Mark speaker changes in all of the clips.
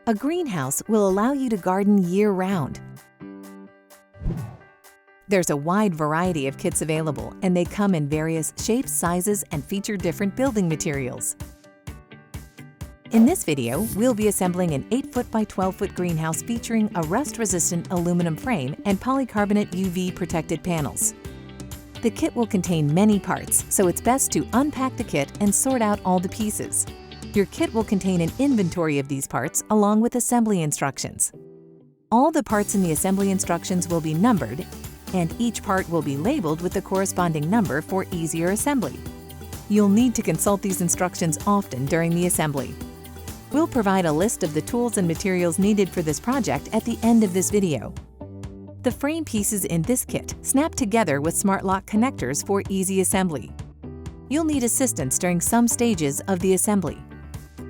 Speaker 1: A greenhouse will allow you to garden year-round. There's a wide variety of kits available, and they come in various shapes, sizes, and feature different building materials. In this video, we'll be assembling an 8-foot by 12-foot greenhouse featuring a rust-resistant aluminum frame and polycarbonate UV-protected panels. The kit will contain many parts, so it's best to unpack the kit and sort out all the pieces. Your kit will contain an inventory of these parts along with assembly instructions. All the parts in the assembly instructions will be numbered, and each part will be labeled with the corresponding number for easier assembly. You'll need to consult these instructions often during the assembly. We'll provide a list of the tools and materials needed for this project at the end of this video. The frame pieces in this kit snap together with smart lock connectors for easy assembly. You'll need assistance during some stages of the assembly.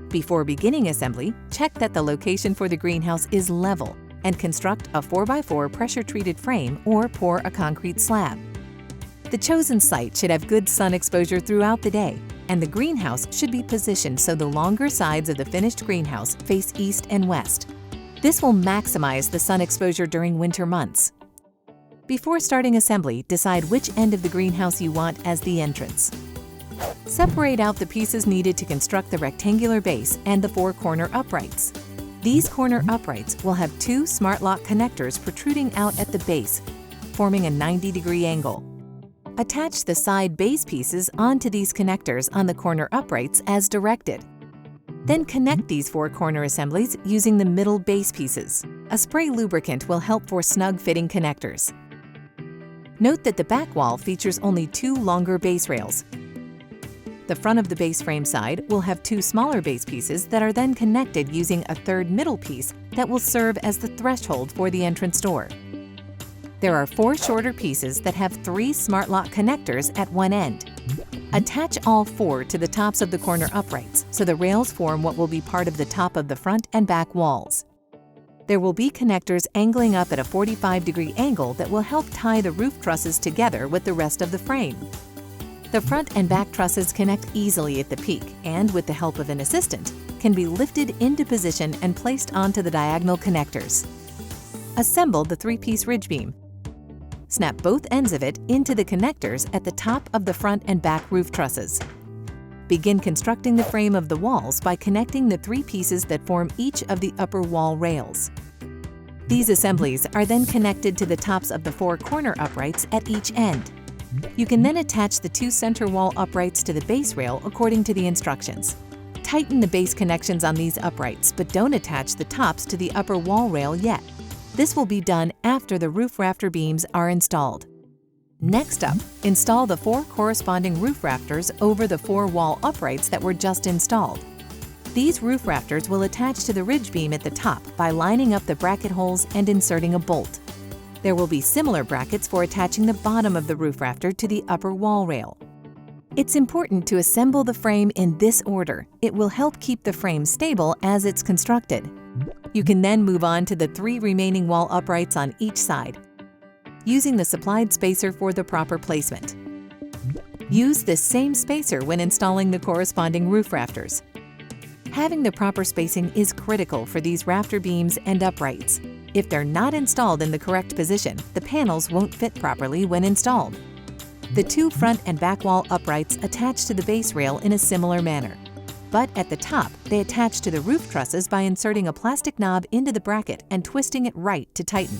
Speaker 1: Before beginning assembly, check that the location for the greenhouse is level and construct a 4x4 pressure-treated frame or pour a concrete slab. The chosen site should have good sun exposure throughout the day, and the greenhouse should be positioned so the longer sides of the finished greenhouse face east and west. This will maximize the sun exposure during winter months. Before starting assembly, decide which end of the greenhouse you want as the entrance. Separate out the pieces needed to construct the rectangular base and the 4 corner uprights. These corner uprights will have 2 smart lock connectors protruding out at the base, forming a 90-degree angle. Attach the side base pieces onto these connectors on the corner uprights as directed. Then connect these 4 corner assemblies using the middle base pieces. A spray lubricant will help for snug-fitting connectors. Note that the back wall features only 2 longer base rails. The front of the base frame side will have 2 smaller base pieces that are then connected using a 3rd middle piece that will serve as the threshold for the entrance door. There are 4 shorter pieces that have 3 smart lock connectors at one end. Attach all 4 to the tops of the corner uprights so the rails form what will be part of the top of the front and back walls. There will be connectors angling up at a 45-degree angle that will help tie the roof trusses together with the rest of the frame. The front and back trusses connect easily at the peak and, with the help of an assistant, can be lifted into position and placed onto the diagonal connectors. Assemble the 3-piece ridge beam. Snap both ends of it into the connectors at the top of the front and back roof trusses. Begin constructing the frame of the walls by connecting the 3 pieces that form each of the upper wall rails. These assemblies are then connected to the tops of the 4 corner uprights at each end. You can then attach the 2 center wall uprights to the base rail according to the instructions. Tighten the base connections on these uprights, but don't attach the tops to the upper wall rail yet. This will be done after the roof rafter beams are installed. Next up, install the 4 corresponding roof rafters over the 4 wall uprights that were just installed. These roof rafters will attach to the ridge beam at the top by lining up the bracket holes and inserting a bolt. There will be similar brackets for attaching the bottom of the roof rafter to the upper wall rail. It's important to assemble the frame in this order. It will help keep the frame stable as it's constructed. You can then move on to the 3 remaining wall uprights on each side, using the supplied spacer for the proper placement. Use this same spacer when installing the corresponding roof rafters. Having the proper spacing is critical for these rafter beams and uprights. If they're not installed in the correct position, the panels won't fit properly when installed. The 2 front and back wall uprights attach to the base rail in a similar manner. But at the top, they attach to the roof trusses by inserting a plastic knob into the bracket and twisting it right to tighten.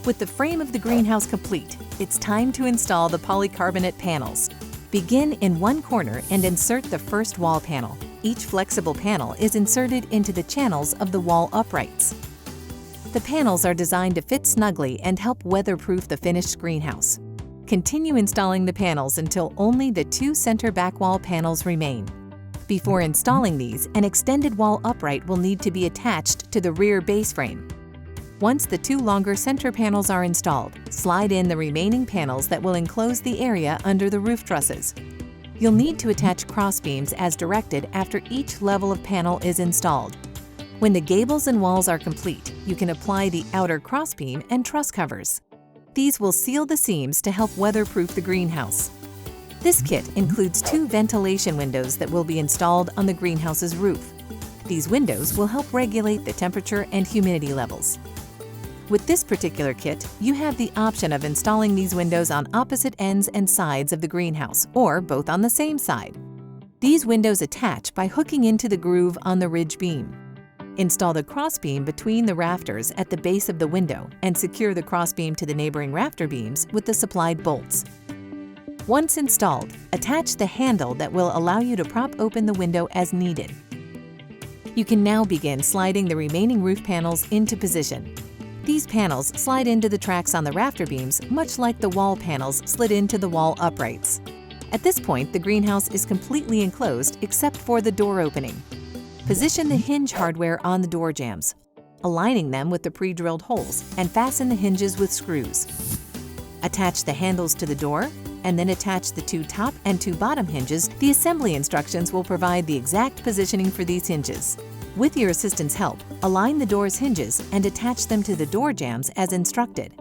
Speaker 1: With the frame of the greenhouse complete, it's time to install the polycarbonate panels. Begin in one corner and insert the first wall panel. Each flexible panel is inserted into the channels of the wall uprights. The panels are designed to fit snugly and help weatherproof the finished greenhouse. Continue installing the panels until only the 2 center back wall panels remain. Before installing these, an extended wall upright will need to be attached to the rear base frame. Once the 2 longer center panels are installed, slide in the remaining panels that will enclose the area under the roof trusses. You'll need to attach cross beams as directed after each level of panel is installed. When the gables and walls are complete, you can apply the outer crossbeam and truss covers. These will seal the seams to help weatherproof the greenhouse. This kit includes 2 ventilation windows that will be installed on the greenhouse's roof. These windows will help regulate the temperature and humidity levels. With this particular kit, you have the option of installing these windows on opposite ends and sides of the greenhouse, or both on the same side. These windows attach by hooking into the groove on the ridge beam. Install the crossbeam between the rafters at the base of the window and secure the crossbeam to the neighboring rafter beams with the supplied bolts. Once installed, attach the handle that will allow you to prop open the window as needed. You can now begin sliding the remaining roof panels into position. These panels slide into the tracks on the rafter beams, much like the wall panels slid into the wall uprights. At this point, the greenhouse is completely enclosed except for the door opening. Position the hinge hardware on the door jambs, aligning them with the pre-drilled holes, and fasten the hinges with screws. Attach the handles to the door, and then attach the 2 top and 2 bottom hinges. The assembly instructions will provide the exact positioning for these hinges. With your assistant's help, align the door's hinges and attach them to the door jambs as instructed.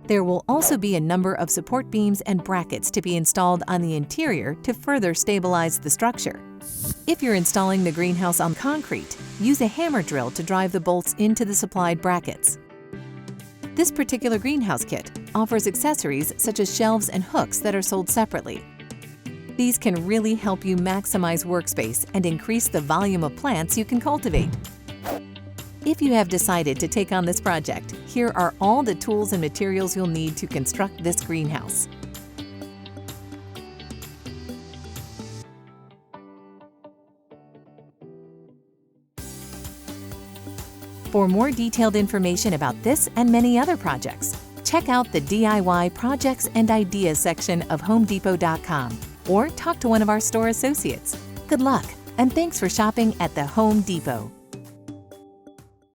Speaker 1: There will also be a number of support beams and brackets to be installed on the interior to further stabilize the structure. If you're installing the greenhouse on concrete, use a hammer drill to drive the bolts into the supplied brackets. This particular greenhouse kit offers accessories such as shelves and hooks that are sold separately. These can really help you maximize workspace and increase the volume of plants you can cultivate. If you have decided to take on this project, here are all the tools and materials you'll need to construct this greenhouse. For more detailed information about this and many other projects, check out the DIY Projects and Ideas section of HomeDepot.com or talk to one of our store associates. Good luck, and thanks for shopping at the Home Depot.